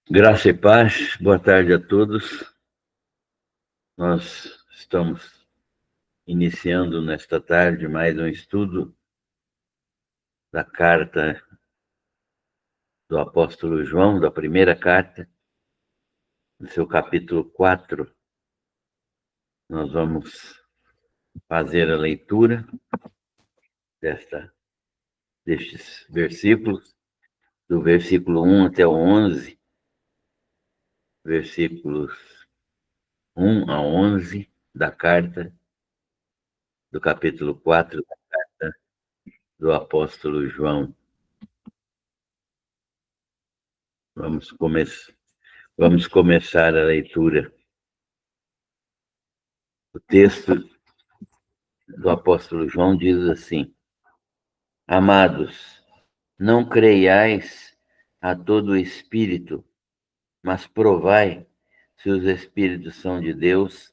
Graça e paz, boa tarde a todos. Nós estamos iniciando nesta tarde mais um estudo da carta do apóstolo João, da primeira carta, no seu capítulo 4. Nós vamos fazer a leitura destes versículos, do versículo 1 até o 11, versículos 1 a 11 da carta, do capítulo 4 da carta do apóstolo João. Vamos começar a leitura. O texto do apóstolo João diz assim: Amados, não creiais a todo espírito, mas provai se os espíritos são de Deus,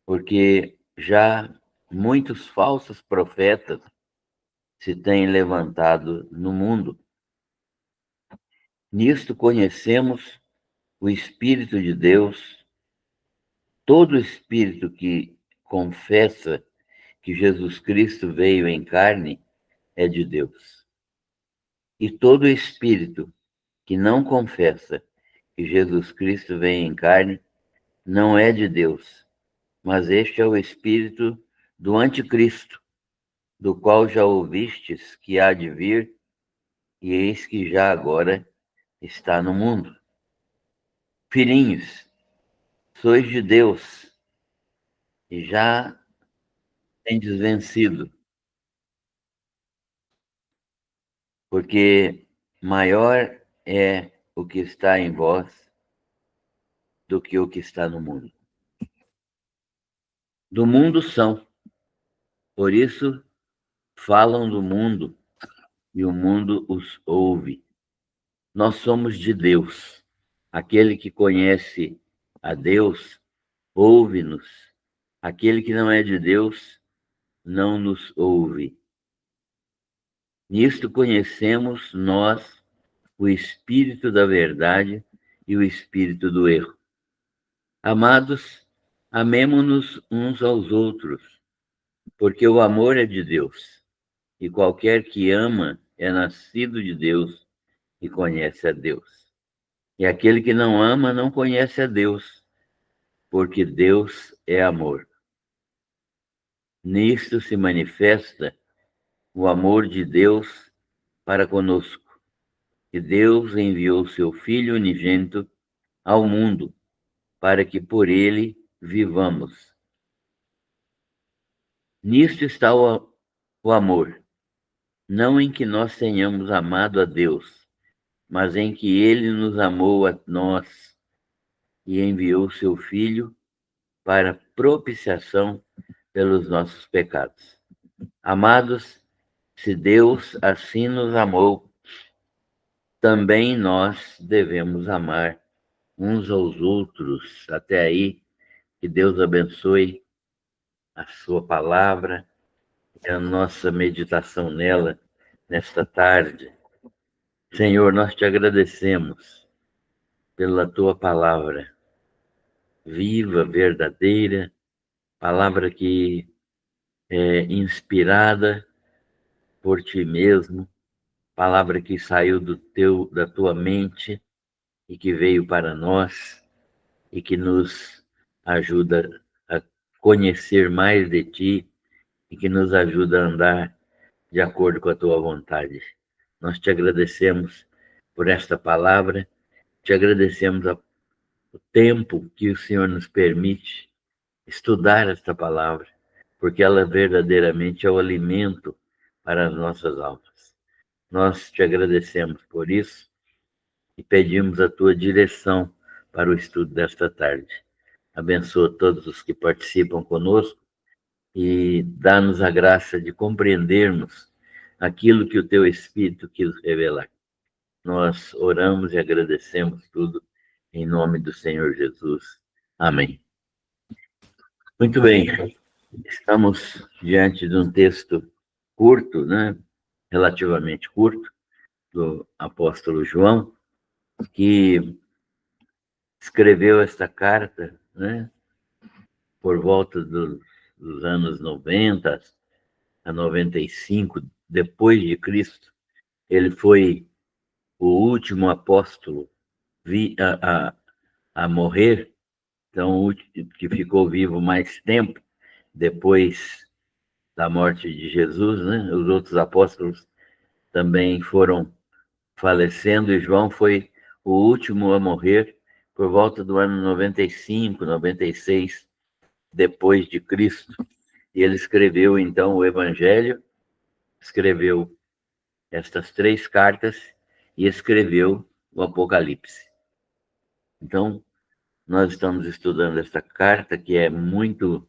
porque já muitos falsos profetas se têm levantado no mundo. Nisto conhecemos o Espírito de Deus. Todo espírito que confessa que Jesus Cristo veio em carne é de Deus. E todo espírito que não confessa que Jesus Cristo veio em carne não é de Deus, mas este é o espírito do anticristo, do qual já ouvistes que há de vir, e eis que já agora está no mundo. Filhinhos, sois de Deus e já tendes vencido, porque maior é o que está em vós do que o que está no mundo. Do mundo são, por isso falam do mundo e o mundo os ouve. Nós somos de Deus. Aquele que conhece a Deus ouve-nos. Aquele que não é de Deus não nos ouve. Nisto conhecemos nós o espírito da verdade e o espírito do erro. Amados, amemo-nos uns aos outros, porque o amor é de Deus, e qualquer que ama é nascido de Deus e conhece a Deus. E aquele que não ama não conhece a Deus, porque Deus é amor. Nisto se manifesta o amor de Deus para conosco, que Deus enviou seu Filho unigênito ao mundo, para que por ele vivamos. Nisto está o amor, não em que nós tenhamos amado a Deus, mas em que ele nos amou a nós e enviou seu Filho para propiciação pelos nossos pecados. Amados, se Deus assim nos amou, também nós devemos amar uns aos outros. Até aí, que Deus abençoe a sua palavra e a nossa meditação nela nesta tarde. Senhor, nós te agradecemos pela tua palavra viva, verdadeira, palavra que é inspirada por ti mesmo, palavra que saiu da tua mente e que veio para nós e que nos ajuda a conhecer mais de ti e que nos ajuda a andar de acordo com a tua vontade. Nós te agradecemos por esta palavra, te agradecemos o tempo que o Senhor nos permite estudar esta palavra, porque ela verdadeiramente é o alimento para as nossas almas. Nós te agradecemos por isso e pedimos a tua direção para o estudo desta tarde. Abençoa todos os que participam conosco e dá-nos a graça de compreendermos aquilo que o teu Espírito quis revelar. Nós oramos e agradecemos tudo em nome do Senhor Jesus. Amém. Muito bem, estamos diante de um texto curto, né? Relativamente curto, do apóstolo João, que escreveu esta carta, né, por volta dos anos 90 a 95 depois de Cristo. Ele foi o último apóstolo a morrer, então, que ficou vivo mais tempo depois da morte de Jesus, né? Os outros apóstolos também foram falecendo, e João foi o último a morrer por volta do ano 95, 96 depois de Cristo. E ele escreveu, então, o Evangelho, escreveu estas 3 cartas e escreveu o Apocalipse. Então, nós estamos estudando esta carta, que é muito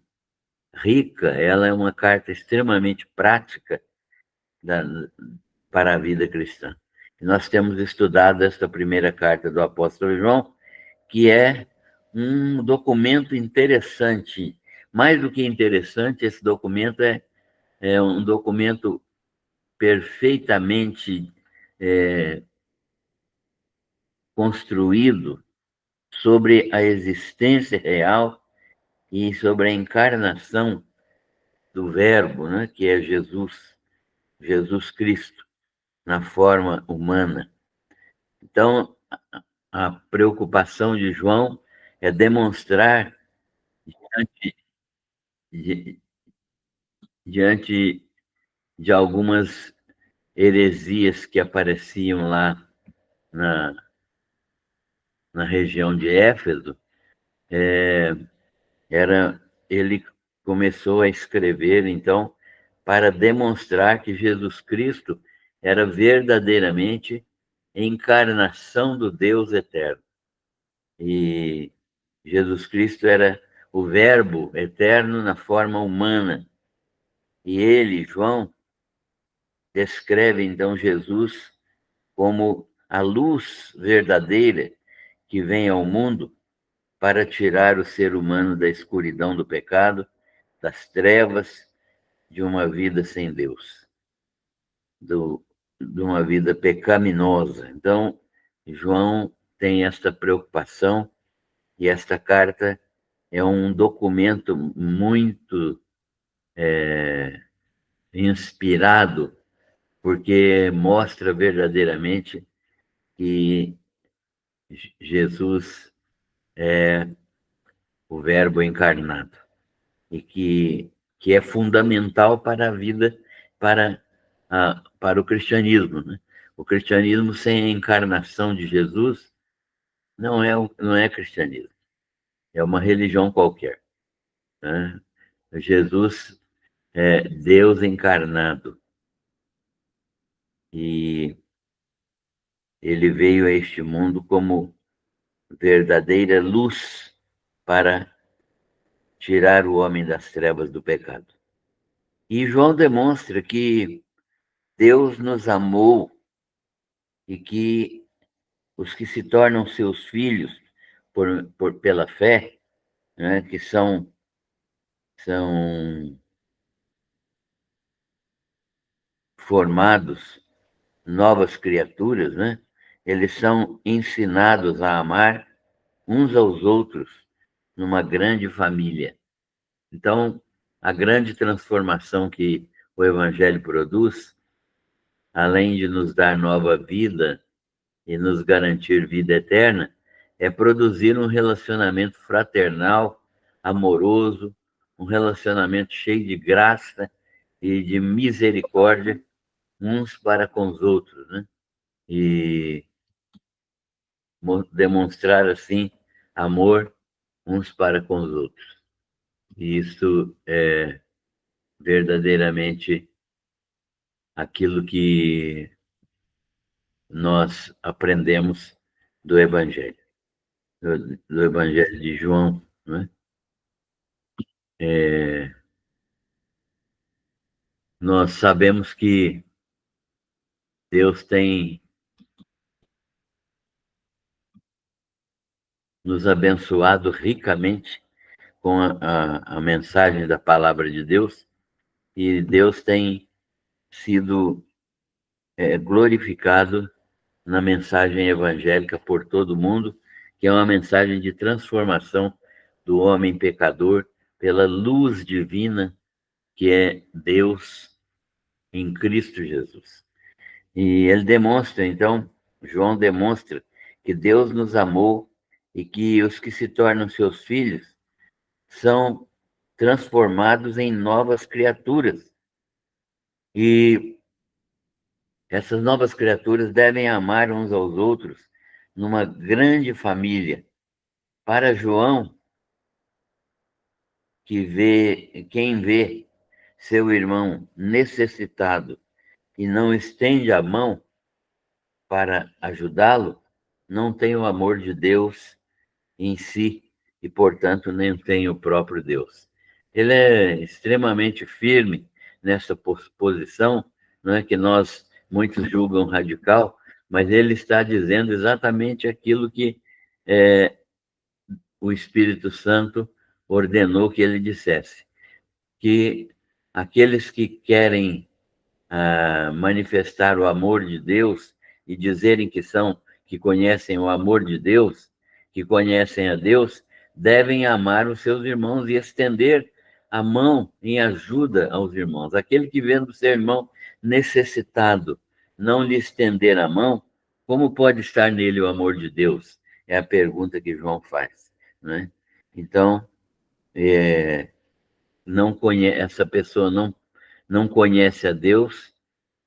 rica, ela é uma carta extremamente prática para a vida cristã. E nós temos estudado esta primeira carta do apóstolo João, que é um documento interessante. Mais do que interessante, esse documento é um documento perfeitamente construído sobre a existência real e sobre a encarnação do Verbo, né, que é Jesus Cristo, na forma humana. Então, a preocupação de João é demonstrar, diante diante de algumas heresias que apareciam lá na, na região de Éfeso, ele começou a escrever, então, para demonstrar que Jesus Cristo era verdadeiramente a encarnação do Deus eterno. E Jesus Cristo era o Verbo eterno na forma humana. E ele, João, descreve então Jesus como a luz verdadeira que vem ao mundo para tirar o ser humano da escuridão do pecado, das trevas, de uma vida sem Deus, de uma vida pecaminosa. Então, João tem esta preocupação, e esta carta é um documento muito inspirado, porque mostra verdadeiramente que Jesus é o Verbo encarnado e que é fundamental para a vida, para o cristianismo, né? O cristianismo sem a encarnação de Jesus não é cristianismo, é uma religião qualquer, né? Jesus é Deus encarnado, e ele veio a este mundo como verdadeira luz para tirar o homem das trevas do pecado. E João demonstra que Deus nos amou e que os que se tornam seus filhos pela fé, né, que são formados novas criaturas, né, eles são ensinados a amar uns aos outros numa grande família. Então, a grande transformação que o Evangelho produz, além de nos dar nova vida e nos garantir vida eterna, é produzir um relacionamento fraternal, amoroso, um relacionamento cheio de graça e de misericórdia uns para com os outros, né? E demonstrar, assim, amor uns para com os outros. E isso é verdadeiramente aquilo que nós aprendemos do Evangelho, do Evangelho de João, né? Nós sabemos que Deus tem nos abençoado ricamente com a mensagem da palavra de Deus, e Deus tem sido glorificado na mensagem evangélica por todo mundo, que é uma mensagem de transformação do homem pecador pela luz divina que é Deus em Cristo Jesus. E ele demonstra, então, João demonstra que Deus nos amou e que os que se tornam seus filhos são transformados em novas criaturas. E essas novas criaturas devem amar uns aos outros numa grande família. Para João, quem vê seu irmão necessitado e não estende a mão para ajudá-lo, não tem o amor de Deus em si e, portanto, nem tem o próprio Deus. Ele é extremamente firme nessa posição, não é que nós muitos julgam radical, mas ele está dizendo exatamente aquilo que o Espírito Santo ordenou que ele dissesse, que aqueles que querem manifestar o amor de Deus e dizerem que conhecem o amor de Deus, que conhecem a Deus, devem amar os seus irmãos e estender a mão em ajuda aos irmãos. Aquele que vendo seu irmão necessitado não lhe estender a mão, como pode estar nele o amor de Deus? É a pergunta que João faz, né? Então, essa pessoa não conhece a Deus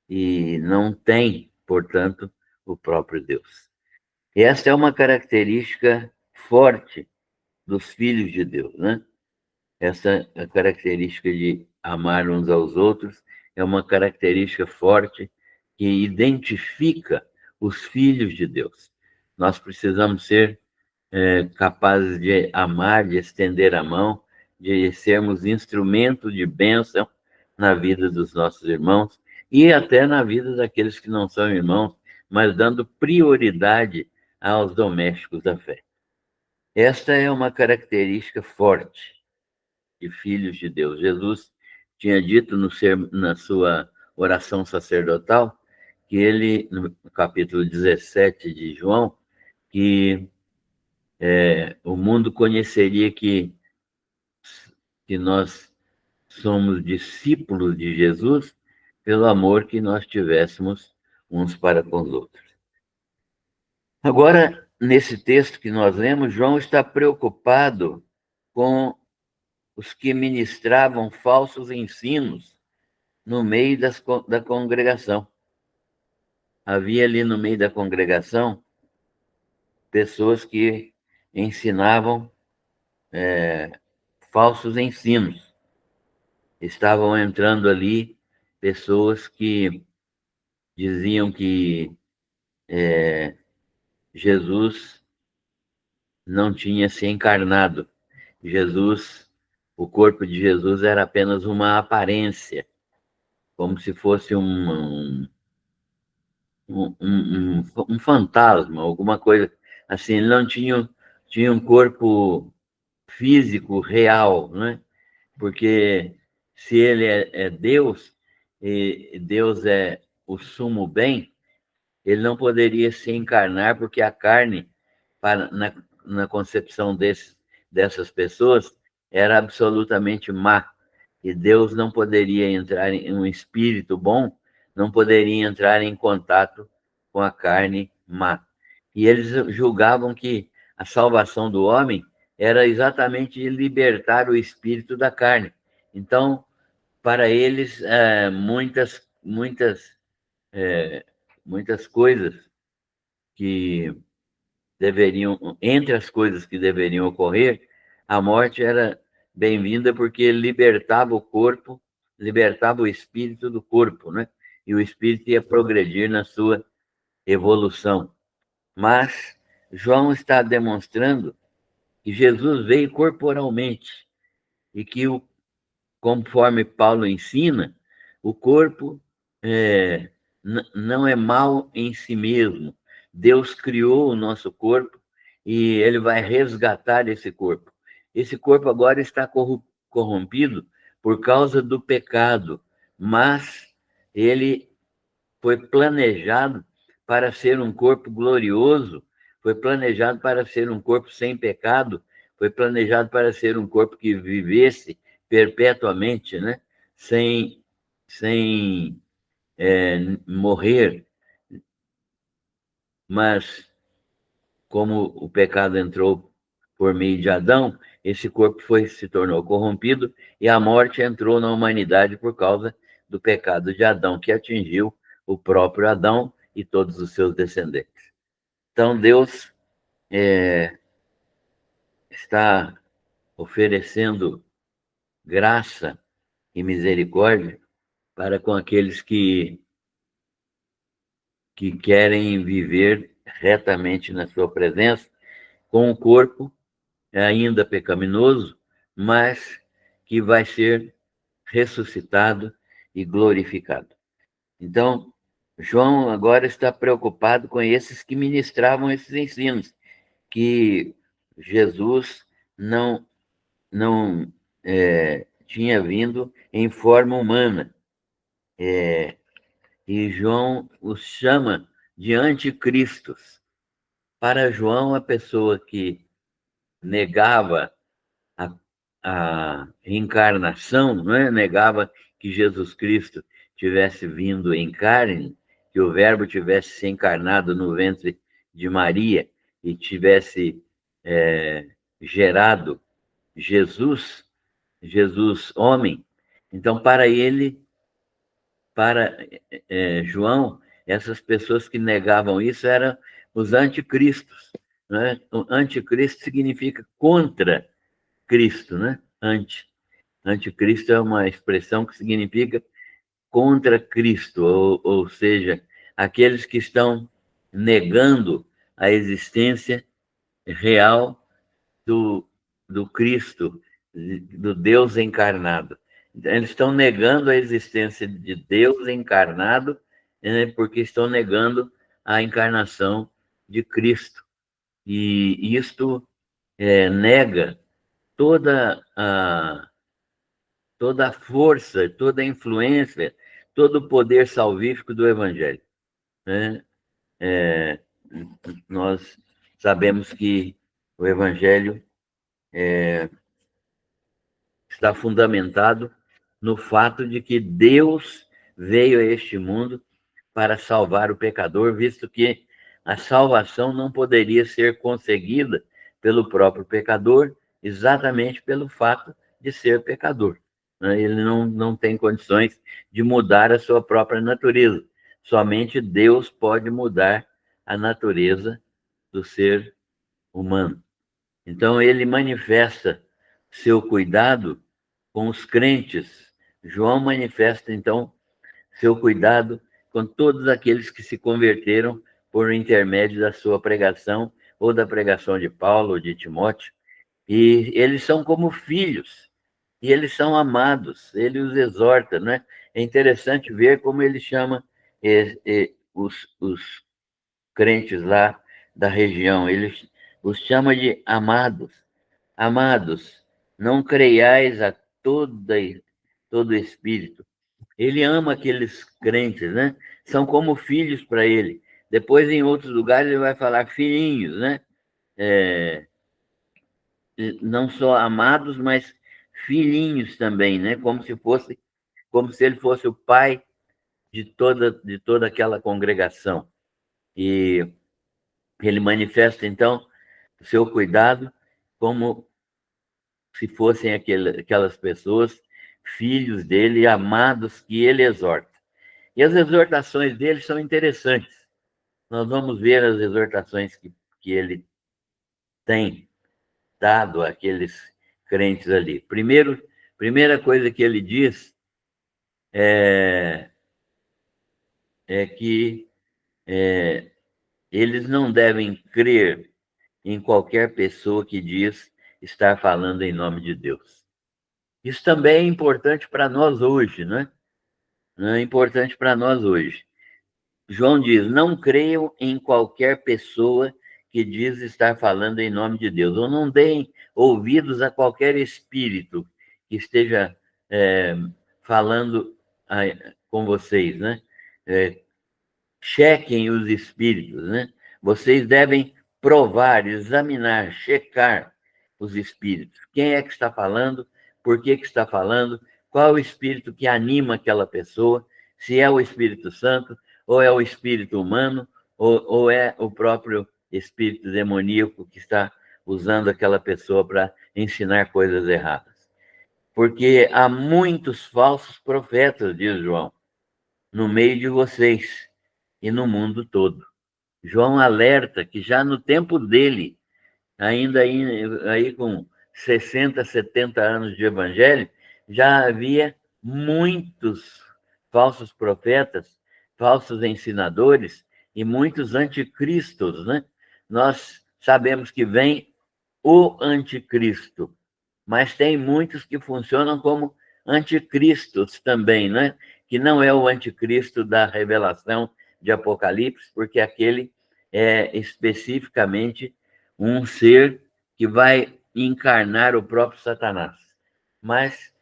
e não tem, portanto, o próprio Deus. E essa é uma característica forte dos filhos de Deus, né? Essa característica de amar uns aos outros é uma característica forte que identifica os filhos de Deus. Nós precisamos ser capazes de amar, de estender a mão, de sermos instrumento de bênção na vida dos nossos irmãos e até na vida daqueles que não são irmãos, mas dando prioridade aos domésticos da fé. Esta é uma característica forte de filhos de Deus. Jesus tinha dito na sua oração sacerdotal que ele, no capítulo 17 de João, que o mundo conheceria que nós somos discípulos de Jesus pelo amor que nós tivéssemos uns para com os outros. Agora, nesse texto que nós lemos, João está preocupado com os que ministravam falsos ensinos no meio da congregação. Havia ali no meio da congregação pessoas que ensinavam falsos ensinos. Estavam entrando ali pessoas que diziam que Jesus não tinha se encarnado. O corpo de Jesus era apenas uma aparência, como se fosse um fantasma, alguma coisa assim. Ele não tinha um corpo físico real, né? Porque se ele é Deus, e Deus é o sumo bem, ele não poderia se encarnar, porque a carne, na concepção dessas pessoas, era absolutamente má. E Deus não poderia entrar um espírito bom, não poderia entrar em contato com a carne má. E eles julgavam que a salvação do homem era exatamente libertar o espírito da carne. Então, para eles, muitas coisas que entre as coisas que deveriam ocorrer, a morte era bem-vinda porque libertava o corpo, libertava o espírito do corpo, né? E o espírito ia progredir na sua evolução. Mas João está demonstrando que Jesus veio corporalmente e que, conforme Paulo ensina, o corpo não é mal em si mesmo. Deus criou o nosso corpo e ele vai resgatar esse corpo. Esse corpo agora está corrompido por causa do pecado, mas ele foi planejado para ser um corpo glorioso, foi planejado para ser um corpo sem pecado, foi planejado para ser um corpo que vivesse perpetuamente, né? Sem morrer. Mas, como o pecado entrou por meio de Adão, esse corpo se tornou corrompido e a morte entrou na humanidade por causa do pecado de Adão, que atingiu o próprio Adão e todos os seus descendentes. Então, Deus está oferecendo graça e misericórdia para com aqueles que querem viver retamente na sua presença, com o corpo ainda pecaminoso, mas que vai ser ressuscitado e glorificado. Então, João agora está preocupado com esses que ministravam esses ensinos, que Jesus não tinha vindo em forma humana. E João os chama de anticristos. Para João, a pessoa que negava a reencarnação, não é? Negava que Jesus Cristo tivesse vindo em carne, que o Verbo tivesse se encarnado no ventre de Maria e tivesse gerado Jesus homem. Então, para ele, para João, essas pessoas que negavam isso eram os anticristos. Né? O anticristo significa contra Cristo, né? Anticristo é uma expressão que significa contra Cristo, ou seja, aqueles que estão negando a existência real do Cristo, do Deus encarnado. Eles estão negando a existência de Deus encarnado, né, porque estão negando a encarnação de Cristo. E isto nega toda a força, toda a influência, todo o poder salvífico do Evangelho. Né? Nós sabemos que o Evangelho está fundamentado no fato de que Deus veio a este mundo para salvar o pecador, visto que a salvação não poderia ser conseguida pelo próprio pecador, exatamente pelo fato de ser pecador. Ele não tem condições de mudar a sua própria natureza. Somente Deus pode mudar a natureza do ser humano. Então, ele manifesta seu cuidado com os crentes. João manifesta, então, seu cuidado com todos aqueles que se converteram por intermédio da sua pregação ou da pregação de Paulo ou de Timóteo. E eles são como filhos, e eles são amados, ele os exorta, né? É interessante ver como ele chama os crentes lá da região, ele os chama de amados. Amados, não creiais a todo espírito. Ele ama aqueles crentes, né? São como filhos para ele. Depois, em outros lugares, ele vai falar filhinhos, né? Não só amados, mas filhinhos também, né? Como se ele fosse o pai de toda aquela congregação. E ele manifesta, então, o seu cuidado como se fossem aquelas pessoas, filhos dele, amados, que ele exorta. E as exortações dele são interessantes. Nós vamos ver as exortações que ele tem dado àqueles crentes ali. Primeira coisa que ele diz é que eles não devem crer em qualquer pessoa que diz estar falando em nome de Deus. Isso também é importante para nós hoje, né? É importante para nós hoje. João diz: não creiam em qualquer pessoa que diz estar falando em nome de Deus, ou não deem ouvidos a qualquer espírito que esteja falando com vocês, né? Chequem os espíritos, né? Vocês devem provar, examinar, checar os espíritos. Quem é que está falando? Por que está falando? Qual é o espírito que anima aquela pessoa? Se é o Espírito Santo, ou é o espírito humano, ou é o próprio espírito demoníaco que está usando aquela pessoa para ensinar coisas erradas. Porque há muitos falsos profetas, diz João, no meio de vocês e no mundo todo. João alerta que já no tempo dele, ainda aí com 60, 70 anos de evangelho, já havia muitos falsos profetas, falsos ensinadores e muitos anticristos, né? Nós sabemos que vem o anticristo, mas tem muitos que funcionam como anticristos também, né? Que não é o anticristo da revelação de Apocalipse, porque aquele é especificamente um ser que vai encarnar o próprio Satanás. Mas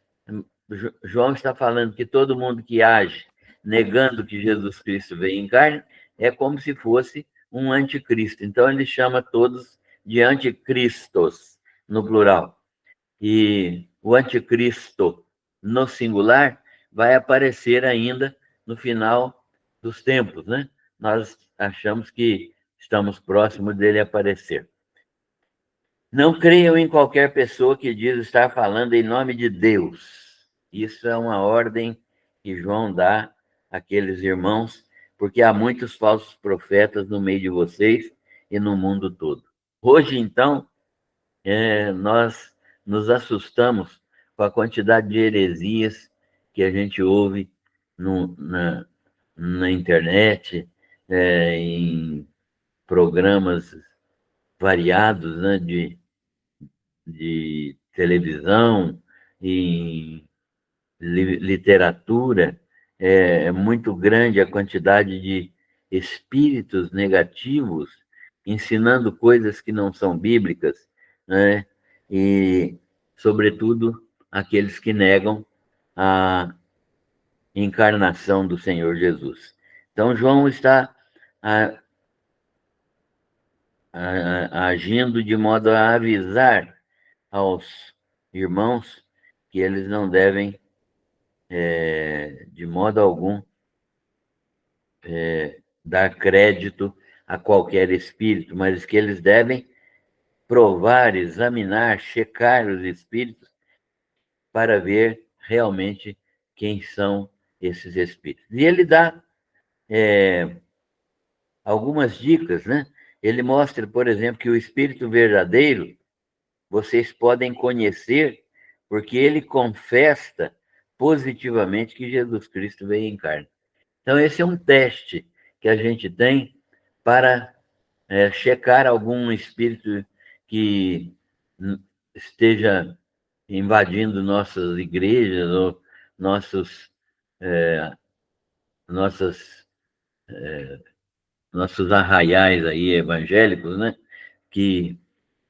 João está falando que todo mundo que age negando que Jesus Cristo veio em carne é como se fosse um anticristo. Então ele chama todos de anticristos, no plural. E o anticristo, no singular, vai aparecer ainda no final dos tempos, né? Nós achamos que estamos próximos dele aparecer. Não creiam em qualquer pessoa que diz estar falando em nome de Deus. Isso é uma ordem que João dá àqueles irmãos, porque há muitos falsos profetas no meio de vocês e no mundo todo. Hoje, então, nós nos assustamos com a quantidade de heresias que a gente ouve na internet, em programas variados, né, de televisão, em literatura. É muito grande a quantidade de espíritos negativos ensinando coisas que não são bíblicas, né? E, sobretudo, aqueles que negam a encarnação do Senhor Jesus. Então, João está agindo de modo a avisar aos irmãos que eles não devem, de modo algum, dar crédito a qualquer espírito, mas que eles devem provar, examinar, checar os espíritos para ver realmente quem são esses espíritos. E ele dá algumas dicas, né? Ele mostra, por exemplo, que o espírito verdadeiro vocês podem conhecer porque ele confessa positivamente que Jesus Cristo veio em carne. Então, esse é um teste que a gente tem para checar algum espírito que esteja invadindo nossas igrejas ou nossos, nossas, nossos arraiais aí evangélicos, né? Que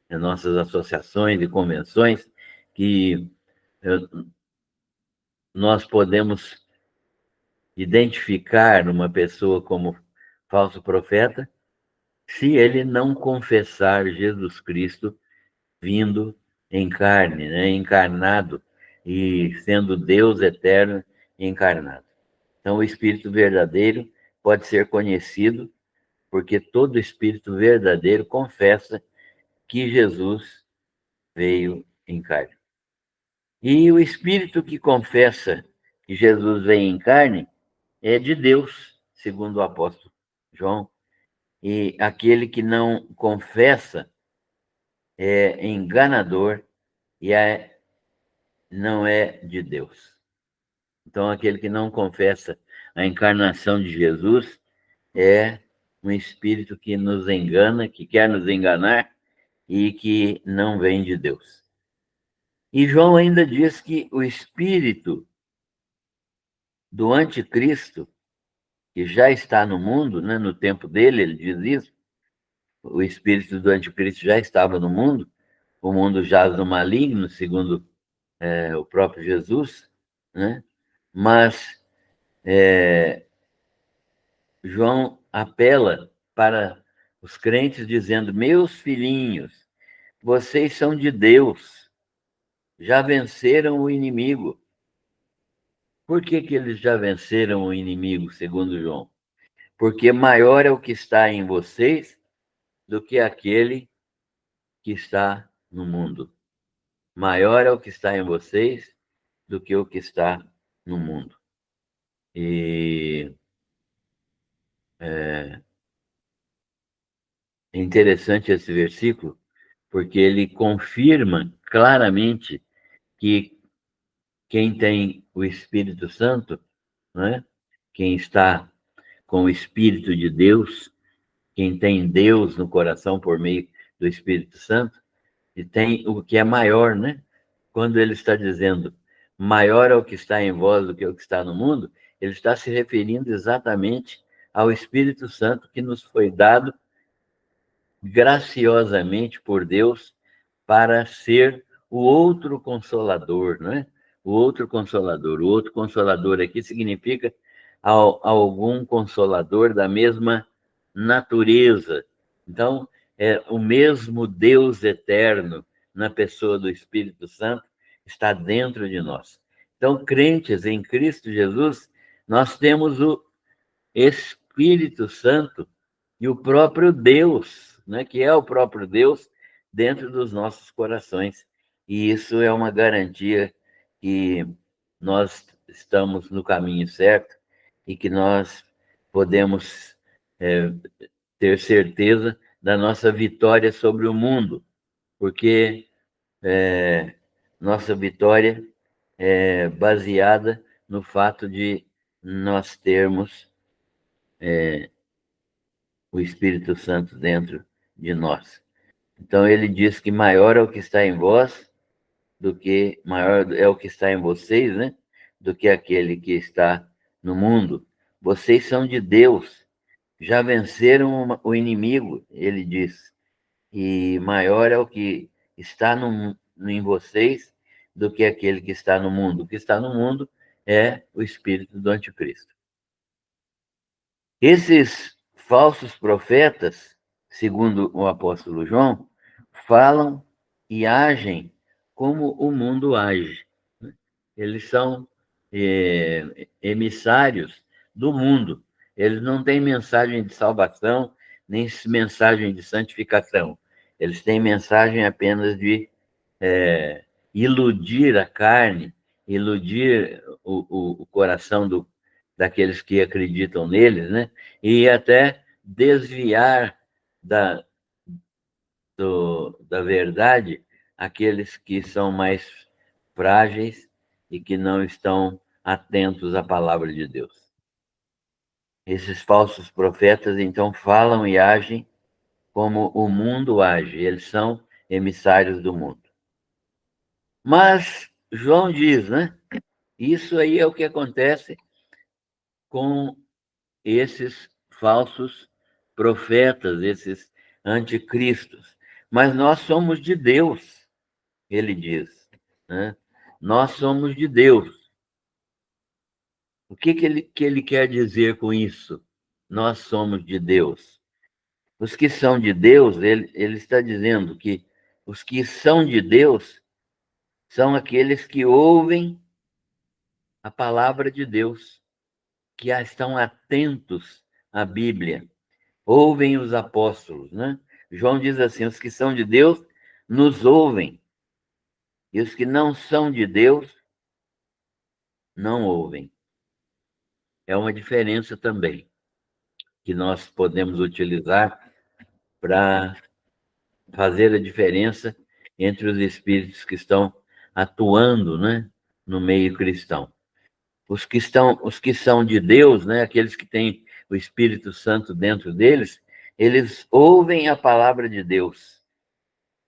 nossas associações e convenções, que nós podemos identificar uma pessoa como falso profeta se ele não confessar Jesus Cristo vindo em carne, né? Encarnado e sendo Deus eterno encarnado. Então, o Espírito verdadeiro pode ser conhecido porque todo Espírito verdadeiro confessa que Jesus veio em carne. E o Espírito que confessa que Jesus veio em carne é de Deus, segundo o apóstolo João. E aquele que não confessa é enganador e não é de Deus. Então, aquele que não confessa a encarnação de Jesus é um espírito que nos engana, que quer nos enganar e que não vem de Deus. E João ainda diz que o espírito do anticristo, que já está no mundo, né, no tempo dele, ele diz isso, o espírito do anticristo já estava no mundo, o mundo jaz no maligno, segundo o próprio Jesus, né? Mas João apela para Os crentes dizendo: meus filhinhos, vocês são de Deus, já venceram o inimigo. Por que eles já venceram o inimigo, segundo João? Porque maior é o que está em vocês do que aquele que está no mundo. Maior é o que está em vocês do que o que está no mundo. E é interessante esse versículo, porque ele confirma claramente que quem tem o Espírito Santo, né? Quem está com o Espírito de Deus, quem tem Deus no coração por meio do Espírito Santo, e tem o que é maior, né? Quando ele está dizendo maior é o que está em vós do que o que está no mundo, ele está se referindo exatamente ao Espírito Santo que nos foi dado graciosamente por Deus para ser o outro consolador, não é? O outro consolador. O outro consolador aqui significa algum consolador da mesma natureza. Então, é o mesmo Deus eterno na pessoa do Espírito Santo está dentro de nós. Então, crentes em Cristo Jesus, nós temos o Espírito Santo e o próprio Deus, né, que é o próprio Deus dentro dos nossos corações. E isso é uma garantia que nós estamos no caminho certo e que nós podemos ter certeza da nossa vitória sobre o mundo, porque nossa vitória é baseada no fato de nós termos o Espírito Santo dentro de nós. Então ele diz que maior é o que está em vós do que maior é o que está em vocês, né? Do que aquele que está no mundo. Vocês são de Deus, já venceram o inimigo, ele diz. E maior é o que está em vocês do que aquele que está no mundo. O que está no mundo é o espírito do anticristo. Esses falsos profetas, segundo o apóstolo João, falam e agem como o mundo age. Eles são emissários do mundo. Eles não têm mensagem de salvação, nem mensagem de santificação. Eles têm mensagem apenas de iludir a carne, iludir o coração daqueles que acreditam neles, né? E até desviar da, da verdade aqueles que são mais frágeis e que não estão atentos à palavra de Deus. Esses falsos profetas, então, falam e agem como o mundo age, eles são emissários do mundo. Mas João diz, né? Isso aí é o que acontece com esses falsos profetas, esses anticristos. Mas nós somos de Deus, ele diz, né? Nós somos de Deus. O que ele quer dizer com isso? Nós somos de Deus. Os que são de Deus, ele está dizendo que os que são de Deus são aqueles que ouvem a palavra de Deus, que estão atentos à Bíblia, ouvem os apóstolos, né? João diz assim: os que são de Deus nos ouvem, e os que não são de Deus não ouvem. É uma diferença também que nós podemos utilizar para fazer a diferença entre os espíritos que estão atuando, né, no meio cristão. Os que são de Deus, né, aqueles que têm o Espírito Santo dentro deles, eles ouvem a palavra de Deus.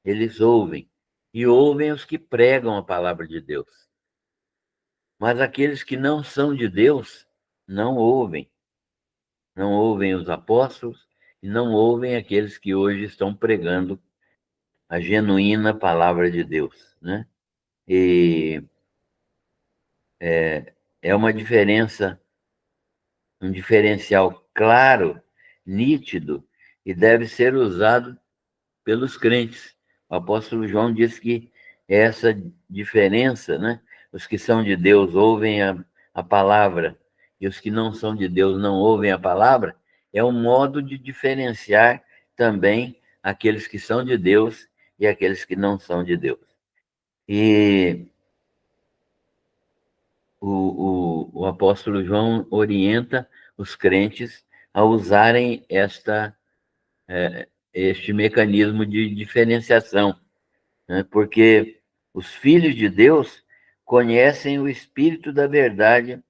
Eles ouvem. E ouvem os que pregam a palavra de Deus. Mas aqueles que não são de Deus, não ouvem. Não ouvem os apóstolos e não ouvem aqueles que hoje estão pregando a genuína palavra de Deus, né? E é uma diferença, um diferencial claro, nítido, e deve ser usado pelos crentes. O apóstolo João diz que essa diferença, né? Os que são de Deus ouvem a palavra e os que não são de Deus não ouvem a palavra, é um modo de diferenciar também aqueles que são de Deus e aqueles que não são de Deus. E o apóstolo João orienta os crentes a usarem este mecanismo de diferenciação, né? Porque os filhos de Deus conhecem o espírito da verdade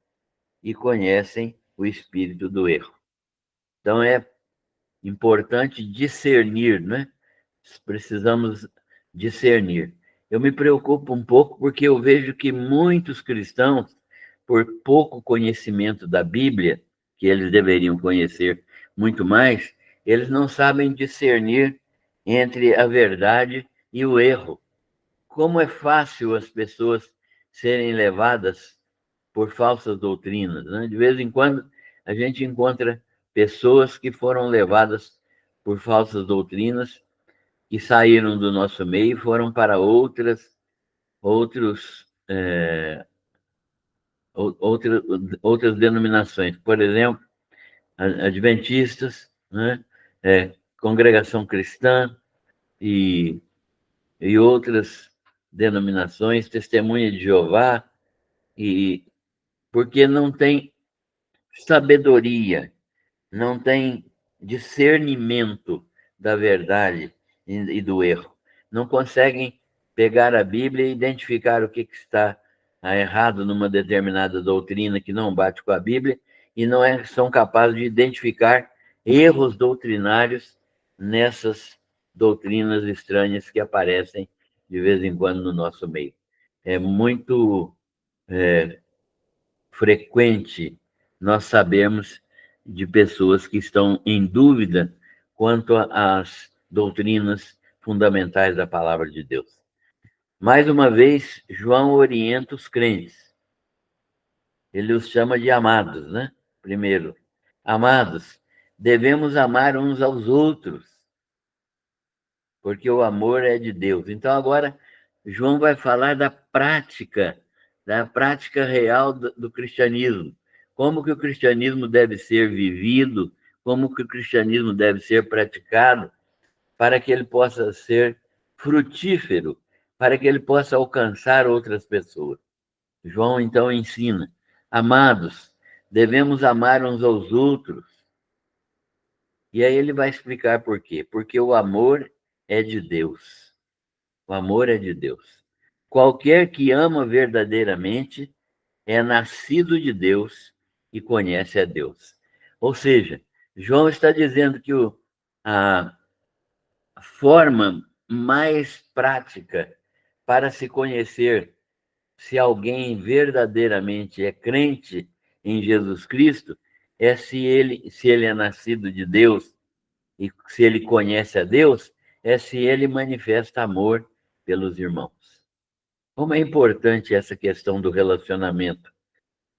e conhecem o espírito do erro. Então é importante discernir, né? Precisamos discernir. Eu me preocupo um pouco porque eu vejo que muitos cristãos, por pouco conhecimento da Bíblia, que eles deveriam conhecer muito mais, eles não sabem discernir entre a verdade e o erro. Como é fácil as pessoas serem levadas por falsas doutrinas, né? De vez em quando a gente encontra pessoas que foram levadas por falsas doutrinas, que saíram do nosso meio e foram para outras denominações. Por exemplo, adventistas, né? Congregação cristã e outras denominações, Testemunha de Jeová, e porque não tem sabedoria, não tem discernimento da verdade e do erro. Não conseguem pegar a Bíblia e identificar o que está errado numa determinada doutrina que não bate com a Bíblia e não são capazes de identificar erros doutrinários nessas doutrinas estranhas que aparecem de vez em quando no nosso meio. É muito frequente nós sabemos de pessoas que estão em dúvida quanto às doutrinas fundamentais da palavra de Deus. Mais uma vez, João orienta os crentes. Ele os chama de amados, né? Primeiro, amados, devemos amar uns aos outros, porque o amor é de Deus. Então, agora, João vai falar da prática real do cristianismo. Como que o cristianismo deve ser vivido, como que o cristianismo deve ser praticado para que ele possa ser frutífero, para que ele possa alcançar outras pessoas. João, então, ensina: amados, devemos amar uns aos outros. E aí ele vai explicar por quê. Porque o amor é de Deus. O amor é de Deus. Qualquer que ama verdadeiramente é nascido de Deus e conhece a Deus. Ou seja, João está dizendo que a forma mais prática para se conhecer se alguém verdadeiramente é crente em Jesus Cristo é se ele é nascido de Deus e se ele conhece a Deus, é se ele manifesta amor pelos irmãos. Como é importante essa questão do relacionamento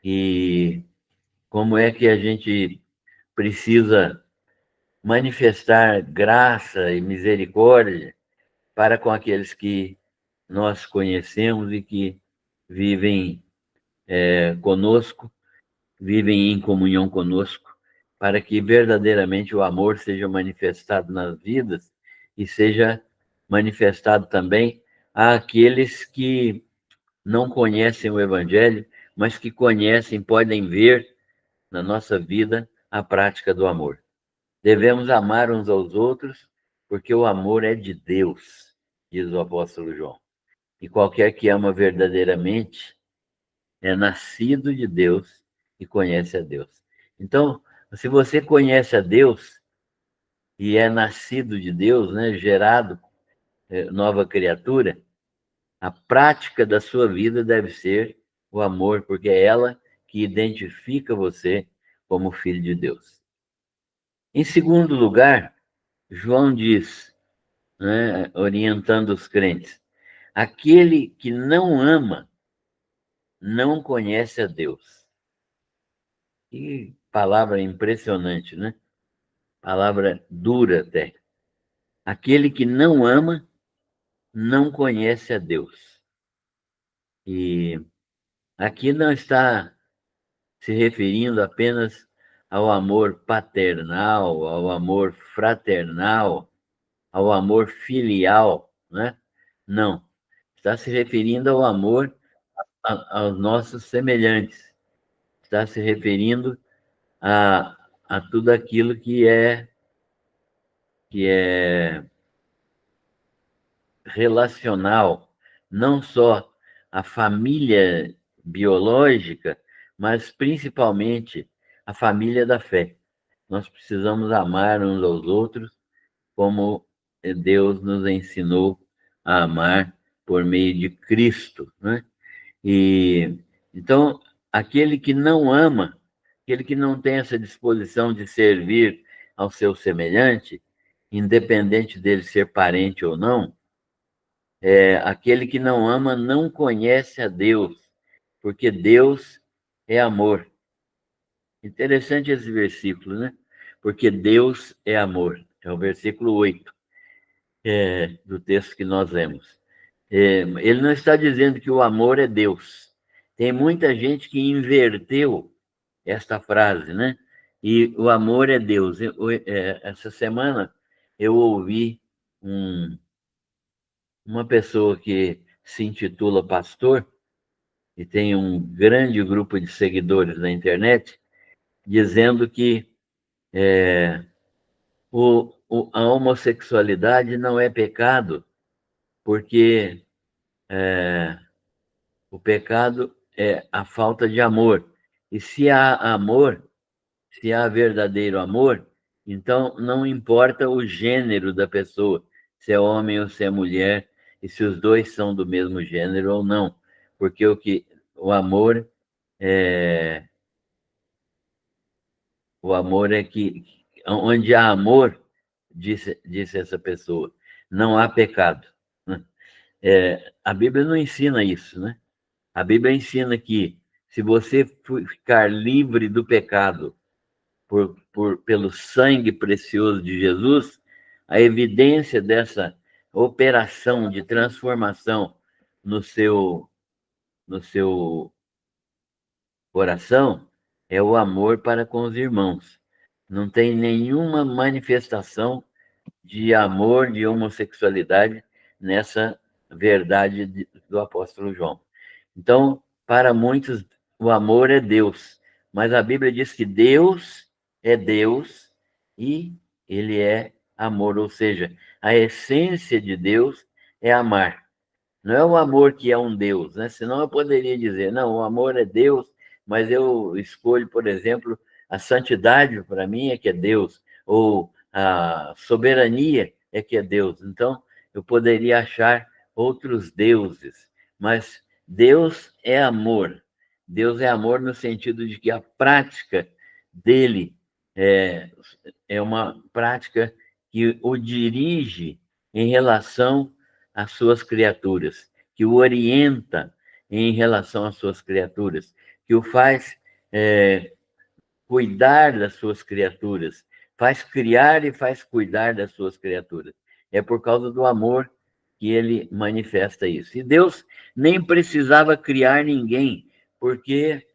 e como é que a gente precisa manifestar graça e misericórdia para com aqueles que nós conhecemos e que vivem conosco, vivem em comunhão conosco, para que verdadeiramente o amor seja manifestado nas vidas e seja manifestado também àqueles que não conhecem o Evangelho, mas que conhecem, podem ver na nossa vida a prática do amor. Devemos amar uns aos outros, porque o amor é de Deus, diz o apóstolo João. E qualquer que ama verdadeiramente é nascido de Deus e conhece a Deus. Então, se você conhece a Deus e é nascido de Deus, né, gerado, nova criatura, a prática da sua vida deve ser o amor, porque é ela que identifica você como filho de Deus. Em segundo lugar, João diz, né, orientando os crentes, aquele que não ama não conhece a Deus. Que palavra impressionante, né? palavra dura até. Aquele que não ama não conhece a Deus. E aqui não está se referindo apenas ao amor paternal, ao amor fraternal, ao amor filial, né? Não. Está se referindo ao amor aos nossos semelhantes. Está se referindo a tudo aquilo que é relacional, não só a família biológica, mas principalmente a família da fé. Nós precisamos amar uns aos outros como Deus nos ensinou a amar por meio de Cristo, né? E então, aquele que não ama, aquele que não tem essa disposição de servir ao seu semelhante, independente dele ser parente ou não, aquele que não ama não conhece a Deus, porque Deus é amor. Interessante esse versículo, né? Porque Deus é amor. É o versículo 8 do texto que nós lemos. Ele não está dizendo que o amor é Deus. Tem muita gente que inverteu esta frase, né? E o amor é Deus. Essa semana eu ouvi uma pessoa que se intitula pastor e tem um grande grupo de seguidores na internet, dizendo que a homossexualidade não é pecado, porque o pecado é a falta de amor. E se há amor, se há verdadeiro amor, então não importa o gênero da pessoa, se é homem ou se é mulher, e se os dois são do mesmo gênero ou não, porque o amor é que onde há amor, disse essa pessoa, não há pecado. A Bíblia não ensina isso, né? A Bíblia ensina que se você ficar livre do pecado pelo sangue precioso de Jesus, a evidência dessa operação de transformação no seu coração é o amor para com os irmãos. Não tem nenhuma manifestação de amor, de homossexualidade nessa verdade do apóstolo João. Então, para muitos, o amor é Deus, mas a Bíblia diz que Deus é Deus e ele é amor, ou seja, a essência de Deus é amar. Não é o amor que é um Deus, né? Senão eu poderia dizer, não, o amor é Deus, mas eu escolho, por exemplo, a santidade para mim é que é Deus, ou a soberania é que é Deus. Então, eu poderia achar outros deuses, mas Deus é amor. Deus é amor no sentido de que a prática dele é, é uma prática que o dirige em relação às suas criaturas, que o orienta em relação às suas criaturas, que o faz cuidar das suas criaturas, faz criar e faz cuidar das suas criaturas. É por causa do amor que ele manifesta isso. E Deus nem precisava criar ninguém, porque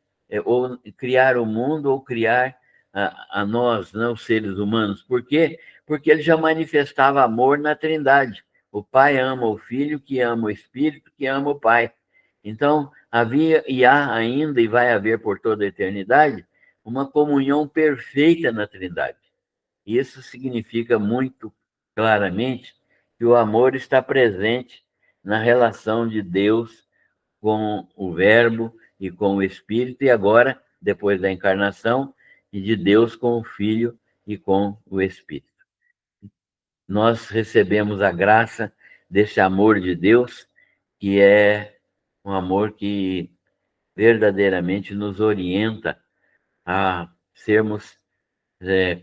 ou criar o mundo ou criar a nós, não os seres humanos. Por quê? Porque ele já manifestava amor na Trindade. O Pai ama o Filho, que ama o Espírito, que ama o Pai. Então, havia e há ainda e vai haver por toda a eternidade uma comunhão perfeita na Trindade. Isso significa muito claramente que o amor está presente na relação de Deus com o Verbo e com o Espírito, e agora, depois da encarnação, e de Deus com o Filho e com o Espírito. Nós recebemos a graça desse amor de Deus, que é um amor que verdadeiramente nos orienta a sermos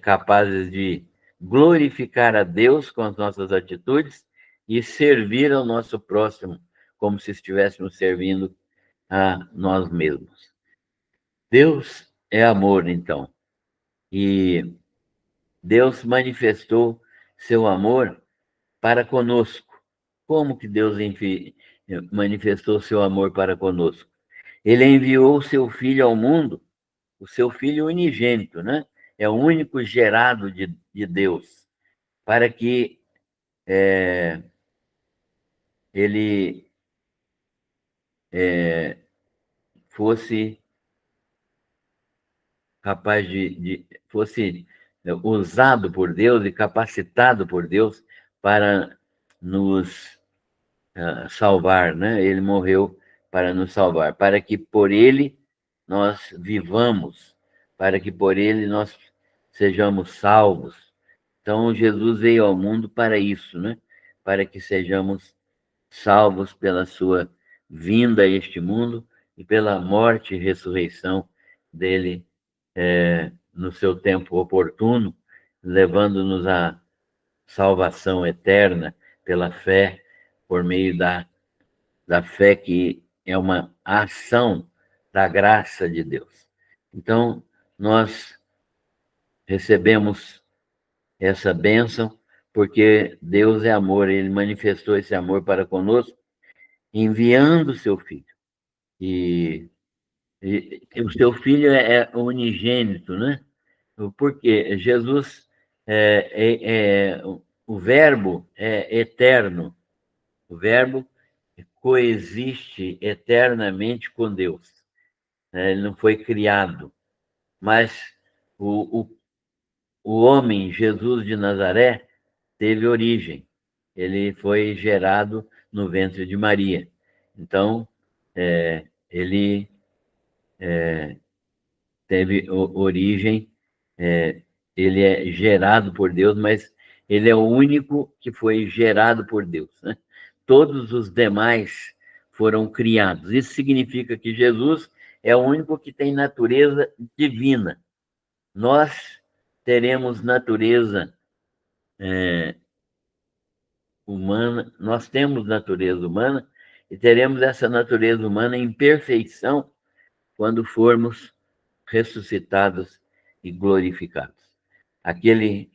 capazes de glorificar a Deus com as nossas atitudes e servir ao nosso próximo como se estivéssemos servindo a nós mesmos. Deus é amor, então, e Deus manifestou seu amor para conosco. Como que Deus manifestou seu amor para conosco? Ele enviou o seu Filho ao mundo, o seu Filho unigênito, né? É o único gerado de Deus, para que ele fosse capaz fosse usado por Deus e capacitado por Deus para nos salvar, né? Ele morreu para nos salvar, para que por ele nós vivamos, para que por ele nós sejamos salvos. Então, Jesus veio ao mundo para isso, né? Para que sejamos salvos pela sua vinda a este mundo e pela morte e ressurreição dele no seu tempo oportuno, levando-nos à salvação eterna pela fé, por meio da fé que é uma ação da graça de Deus. Então, nós recebemos essa bênção porque Deus é amor, ele manifestou esse amor para conosco, enviando o seu Filho. E o seu Filho é unigênito, né? Porque Jesus, o Verbo é eterno, o Verbo coexiste eternamente com Deus, né? Ele não foi criado, mas o homem, Jesus de Nazaré, teve origem, ele foi gerado no ventre de Maria. Então, ele teve origem, ele é gerado por Deus, mas ele é o único que foi gerado por Deus, né? Todos os demais foram criados. Isso significa que Jesus é o único que tem natureza divina. Nós teremos natureza humana, nós temos natureza humana e teremos essa natureza humana em perfeição quando formos ressuscitados e glorificados. Aquele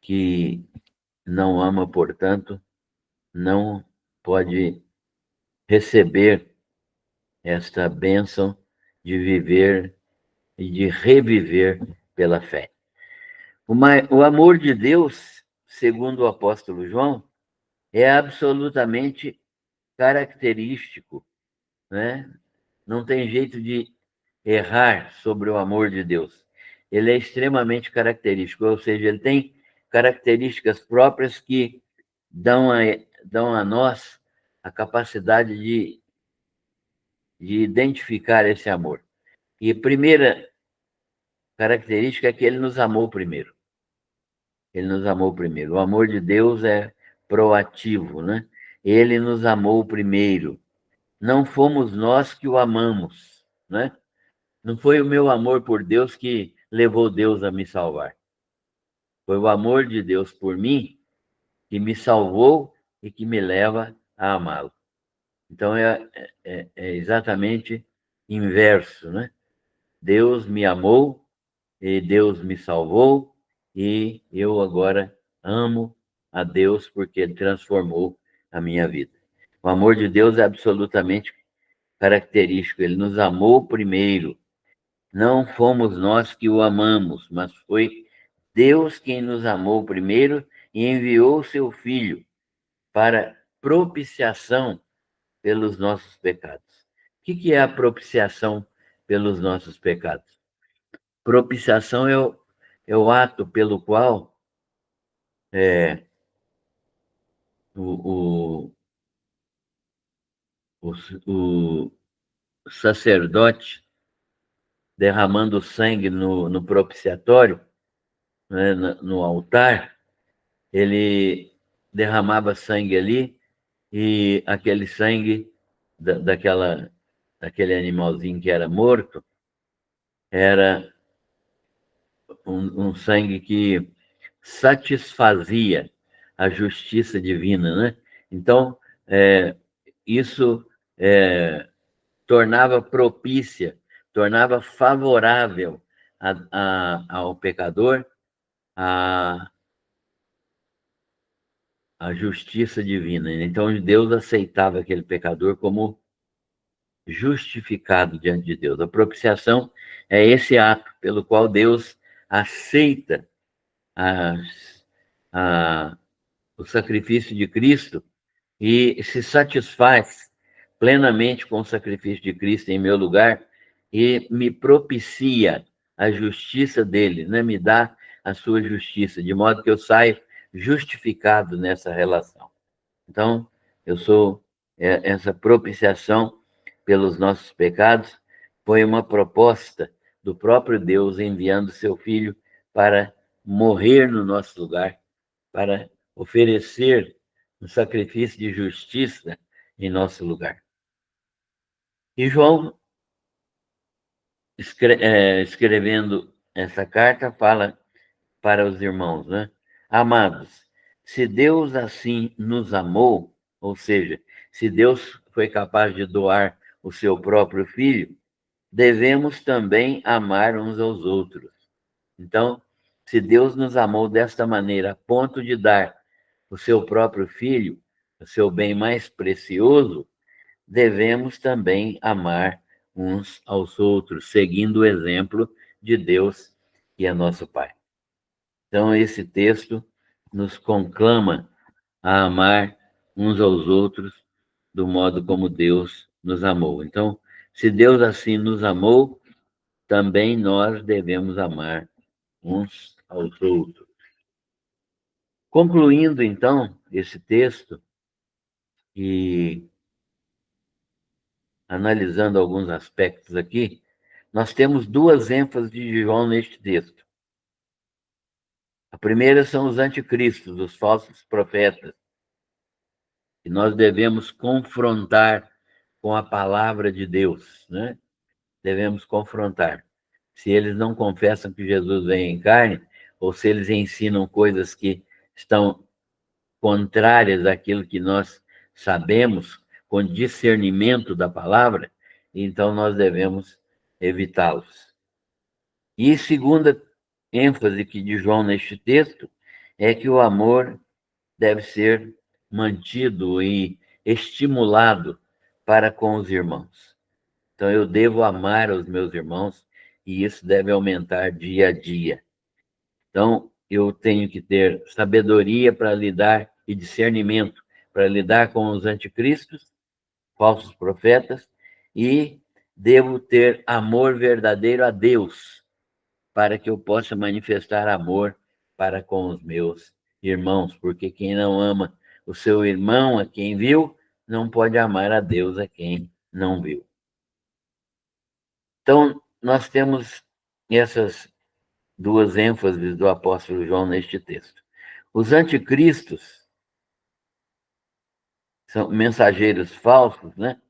que não ama, portanto, não pode receber esta bênção de viver e de reviver pela fé. O amor de Deus, segundo o apóstolo João, é absolutamente característico, né? Não tem jeito de errar sobre o amor de Deus. Ele é extremamente característico, ou seja, ele tem características próprias que dão a nós a capacidade de identificar esse amor. E a primeira característica é que ele nos amou primeiro. Ele nos amou primeiro. O amor de Deus é proativo, né? Ele nos amou primeiro. Não fomos nós que o amamos, né? Não foi o meu amor por Deus que levou Deus a me salvar. Foi o amor de Deus por mim que me salvou e que me leva a amá-lo. Então é exatamente inverso, né? Deus me amou e Deus me salvou e eu agora amo a Deus porque ele transformou a minha vida. O amor de Deus é absolutamente característico. Ele nos amou primeiro. Não fomos nós que o amamos, mas foi Deus quem nos amou primeiro e enviou o seu Filho para propiciação pelos nossos pecados. O que é a propiciação pelos nossos pecados? Propiciação é o ato pelo qual o, o, o sacerdote, derramando sangue no propiciatório, né, no altar, ele derramava sangue ali e aquele sangue daquele animalzinho que era morto era um sangue que satisfazia a justiça divina, né? Então, isso tornava propícia, tornava favorável ao pecador a, a justiça divina. Então, Deus aceitava aquele pecador como justificado diante de Deus. A propiciação é esse ato pelo qual Deus aceita as, a, o sacrifício de Cristo e se satisfaz plenamente com o sacrifício de Cristo em meu lugar e me propicia a justiça dele, né? Me dá a sua justiça, de modo que eu saio justificado nessa relação. Então, eu sou essa propiciação pelos nossos pecados foi uma proposta do próprio Deus enviando seu filho para morrer no nosso lugar, para oferecer um sacrifício de justiça em nosso lugar. E João, escrevendo essa carta, fala para os irmãos, né? Amados, se Deus assim nos amou, ou seja, se Deus foi capaz de doar o seu próprio filho, devemos também amar uns aos outros. Então, se Deus nos amou desta maneira, a ponto de dar o seu próprio filho, o seu bem mais precioso, devemos também amar uns aos outros, seguindo o exemplo de Deus, que é nosso Pai. Então, esse texto nos conclama a amar uns aos outros do modo como Deus nos amou. Então, se Deus assim nos amou, também nós devemos amar uns aos outros. Concluindo, então, esse texto e analisando alguns aspectos aqui, nós temos duas ênfases de João neste texto. A primeira são os anticristos, os falsos profetas, que nós devemos confrontar com a palavra de Deus, né? Devemos confrontar. Se eles não confessam que Jesus vem em carne, ou se eles ensinam coisas que estão contrárias àquilo que nós sabemos, com discernimento da palavra, então nós devemos evitá-los. E segunda ênfase que de João neste texto é que o amor deve ser mantido e estimulado para com os irmãos. Então eu devo amar os meus irmãos e isso deve aumentar dia a dia. Então eu tenho que ter sabedoria para lidar e discernimento para lidar com os anticristos, falsos profetas, e devo ter amor verdadeiro a Deus para que eu possa manifestar amor para com os meus irmãos, porque quem não ama o seu irmão a quem viu, não pode amar a Deus a quem não viu. Então, nós temos essas duas ênfases do apóstolo João neste texto. Os anticristos são mensageiros falsos, né?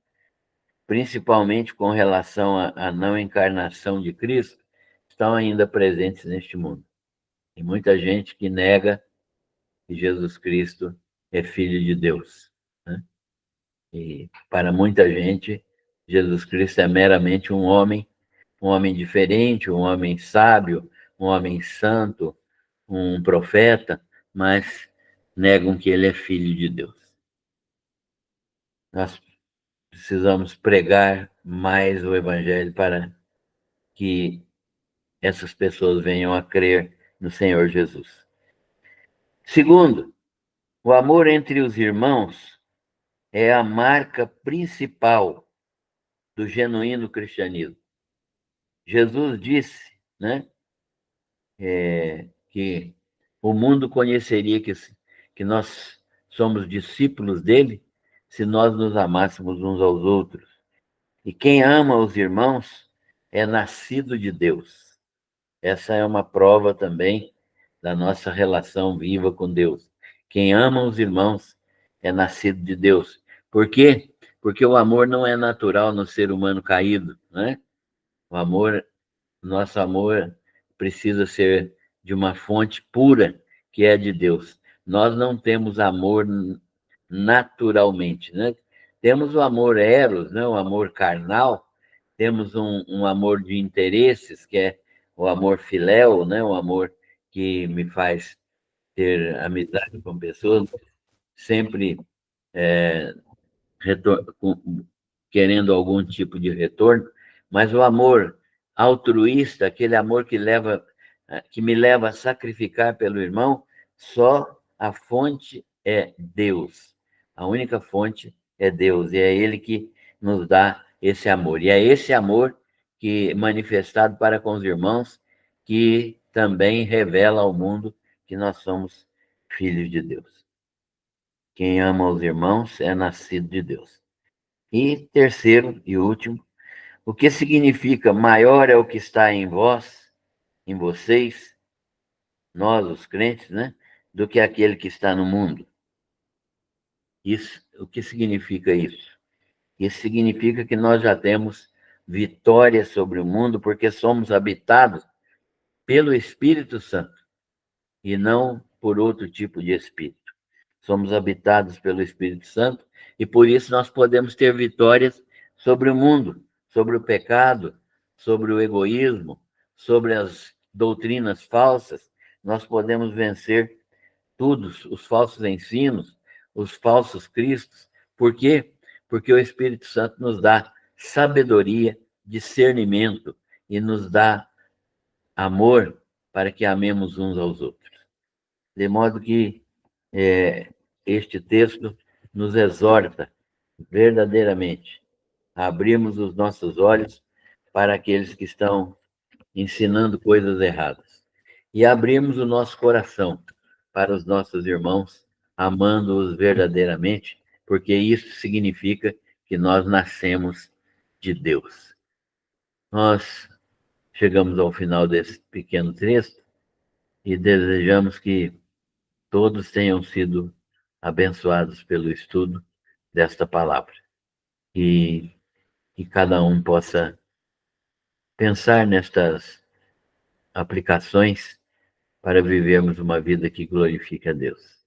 Principalmente com relação à não encarnação de Cristo, estão ainda presentes neste mundo. Tem muita gente que nega que Jesus Cristo é filho de Deus, né? E para muita gente, Jesus Cristo é meramente um homem diferente, um homem sábio, um homem santo, um profeta, mas negam que ele é filho de Deus. Nós precisamos pregar mais o Evangelho para que essas pessoas venham a crer no Senhor Jesus. Segundo, o amor entre os irmãos é a marca principal do genuíno cristianismo. Jesus disse, né, que o mundo conheceria que nós somos discípulos dele se nós nos amássemos uns aos outros. E quem ama os irmãos é nascido de Deus. Essa é uma prova também da nossa relação viva com Deus. Quem ama os irmãos é nascido de Deus. Por quê? Porque o amor não é natural no ser humano caído, né? Nosso amor precisa ser de uma fonte pura, que é de Deus. Nós não temos amor naturalmente, né? Temos o amor eros, né? O amor carnal, temos um amor de interesses, que é o amor filéu, né? O amor que me faz ter amizade com pessoas, sempre é, querendo algum tipo de retorno, mas o amor altruísta, aquele amor que me leva a sacrificar pelo irmão, só a fonte é Deus. A única fonte é Deus, e é Ele que nos dá esse amor. E é esse amor que manifestado para com os irmãos que também revela ao mundo que nós somos filhos de Deus. Quem ama os irmãos é nascido de Deus. E terceiro e último, o que significa maior é o que está em vós, em vocês, nós, os crentes, né? Do que aquele que está no mundo. Isso, o que significa isso? Isso significa que nós já temos vitória sobre o mundo porque somos habitados pelo Espírito Santo e não por outro tipo de espírito. Somos habitados pelo Espírito Santo e por isso nós podemos ter vitórias sobre o mundo, sobre o pecado, sobre o egoísmo, sobre as doutrinas falsas. Nós podemos vencer todos os falsos ensinos, os falsos cristos. Por quê? Porque o Espírito Santo nos dá sabedoria, discernimento e nos dá amor para que amemos uns aos outros. De modo que este texto nos exorta verdadeiramente a abrirmos os nossos olhos para aqueles que estão ensinando coisas erradas e abrirmos o nosso coração para os nossos irmãos, amando-os verdadeiramente, porque isso significa que nós nascemos de Deus. Nós chegamos ao final desse pequeno texto e desejamos que todos tenham sido abençoados pelo estudo desta palavra e que cada um possa pensar nestas aplicações para vivermos uma vida que glorifique a Deus.